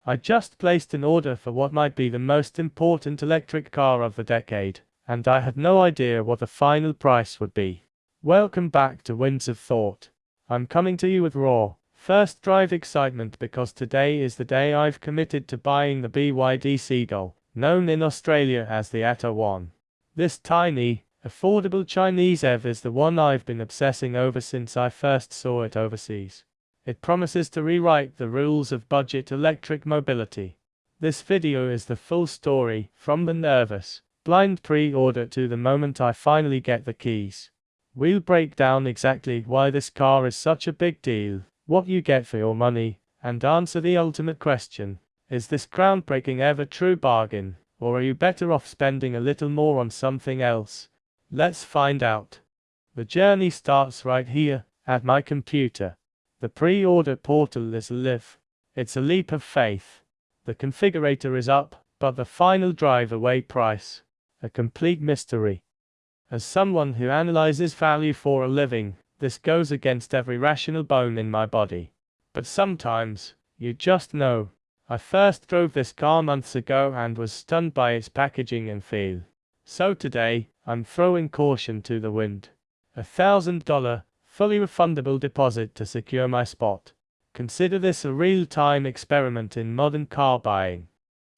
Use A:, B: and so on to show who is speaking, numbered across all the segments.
A: I just placed an order for what might be the most important electric car of the decade, and I had no idea what the final price would be. Welcome back to Winds of Thought. I'm coming to you with raw, first drive excitement because today is the day I've committed to buying the BYD Seagull, known in Australia as the Atto 1. This tiny, affordable Chinese EV is the one I've been obsessing over since I first saw it overseas. It promises to rewrite the rules of budget electric mobility. This video is the full story, from the nervous, blind pre-order to the moment I finally get the keys. We'll break down exactly why this car is such a big deal, what you get for your money, and answer the ultimate question: is this groundbreaking EV a true bargain, or are you better off spending a little more on something else? Let's find out. The journey starts right here, at my computer. The pre-order portal is alive. It's a leap of faith. The configurator is up, but the final drive-away price, a complete mystery. As someone who analyzes value for a living, this goes against every rational bone in my body. But sometimes, you just know. I first drove this car months ago and was stunned by its packaging and feel. So today, I'm throwing caution to the wind. $1,000, fully refundable deposit to secure my spot. Consider this a real-time experiment in modern car buying.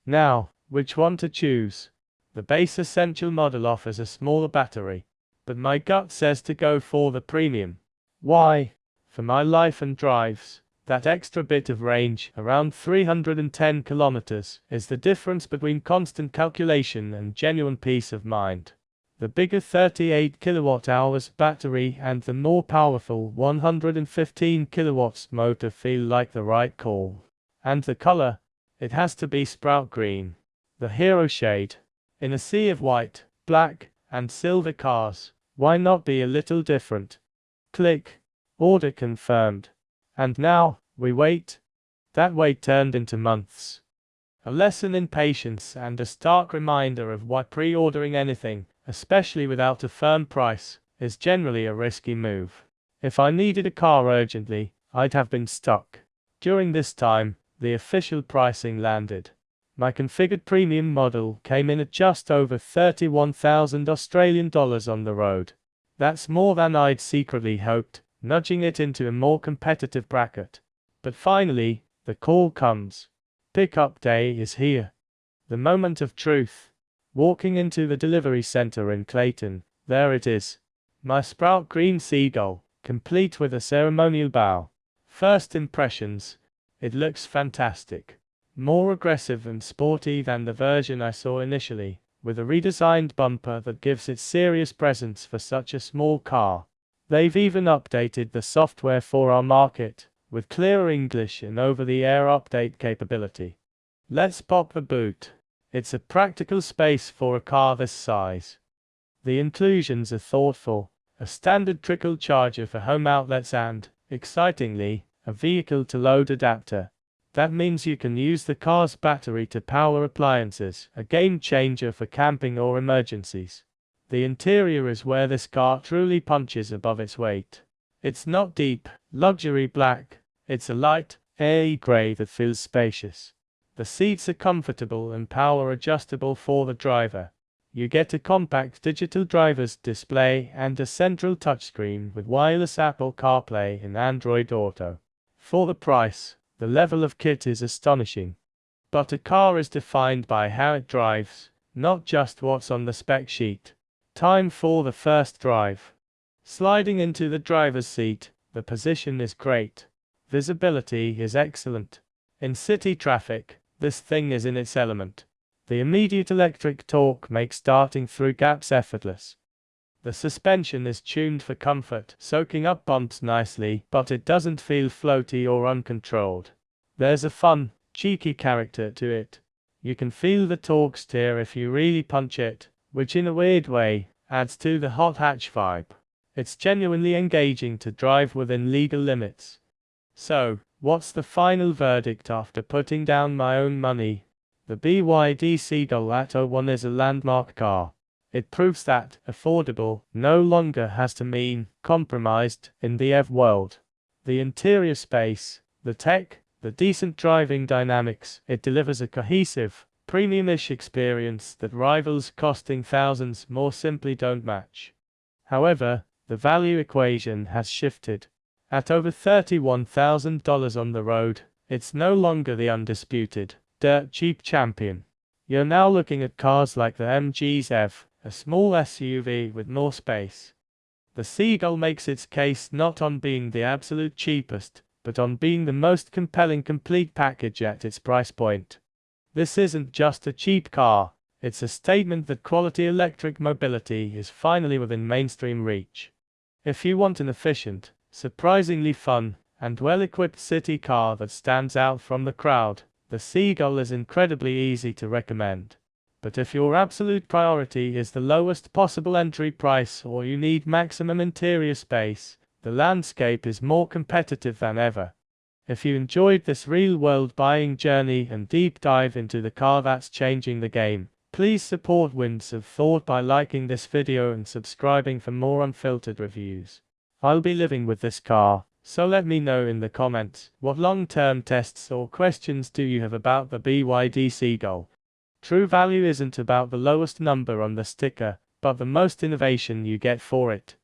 A: Now, which one to choose? The base Essential model offers a smaller battery, but my gut says to go for the premium. Why? For my life and drives, that extra bit of range, around 310 kilometers, is the difference between constant calculation and genuine peace of mind. The bigger 38 kilowatt-hours battery and the more powerful 115 kilowatts motor feel like the right call. And the color? It has to be sprout green. The hero shade. In a sea of white, black, and silver cars, why not be a little different? Click. Order confirmed. And now, we wait. That wait turned into months. A lesson in patience and a stark reminder of why pre-ordering anything, especially without a firm price, is generally a risky move. If I needed a car urgently, I'd have been stuck. During this time, the official pricing landed. My configured premium model came in at just over 31,000 Australian dollars on the road. That's more than I'd secretly hoped, nudging it into a more competitive bracket. But finally, the call comes. Pickup day is here. The moment of truth. Walking into the delivery center in Clayton, there it is. My sprout green Seagull, complete with a ceremonial bow. First impressions. It looks fantastic. More aggressive and sporty than the version I saw initially, with a redesigned bumper that gives it serious presence for such a small car. They've even updated the software for our market, with clearer English and over-the-air update capability. Let's pop the boot. It's a practical space for a car this size. The inclusions are thoughtful. A standard trickle charger for home outlets and, excitingly, a vehicle-to-load adapter. That means you can use the car's battery to power appliances, a game changer for camping or emergencies. The interior is where this car truly punches above its weight. It's not deep, luxury black. It's a light, airy grey that feels spacious. The seats are comfortable and power adjustable for the driver. You get a compact digital driver's display and a central touchscreen with wireless Apple CarPlay and Android Auto. For the price, the level of kit is astonishing. But a car is defined by how it drives, not just what's on the spec sheet. Time for the first drive. Sliding into the driver's seat, the position is great. Visibility is excellent. In city traffic, this thing is in its element. The immediate electric torque makes starting through gaps effortless. The suspension is tuned for comfort, soaking up bumps nicely, but it doesn't feel floaty or uncontrolled. There's a fun, cheeky character to it. You can feel the torque steer if you really punch it, which in a weird way, adds to the hot hatch vibe. It's genuinely engaging to drive within legal limits. So, what's the final verdict after putting down my own money? The BYD Seagull Atto 1 is a landmark car. It proves that affordable no longer has to mean compromised in the EV world. The interior space, the tech, the decent driving dynamics, it delivers a cohesive, premium-ish experience that rivals costing thousands more simply don't match. However, the value equation has shifted. At over $31,000 on the road, it's no longer the undisputed, dirt cheap champion. You're now looking at cars like the MG's EV, a small SUV with more space. The Seagull makes its case not on being the absolute cheapest, but on being the most compelling complete package at its price point. This isn't just a cheap car, it's a statement that quality electric mobility is finally within mainstream reach. If you want an efficient, surprisingly fun, and well-equipped city car that stands out from the crowd, the Seagull is incredibly easy to recommend. But if your absolute priority is the lowest possible entry price or you need maximum interior space, the landscape is more competitive than ever. If you enjoyed this real-world buying journey and deep dive into the car that's changing the game, please support Winds of Thought by liking this video and subscribing for more unfiltered reviews. I'll be living with this car, so let me know in the comments, what long-term tests or questions do you have about the BYD Seagull? True value isn't about the lowest number on the sticker, but the most innovation you get for it.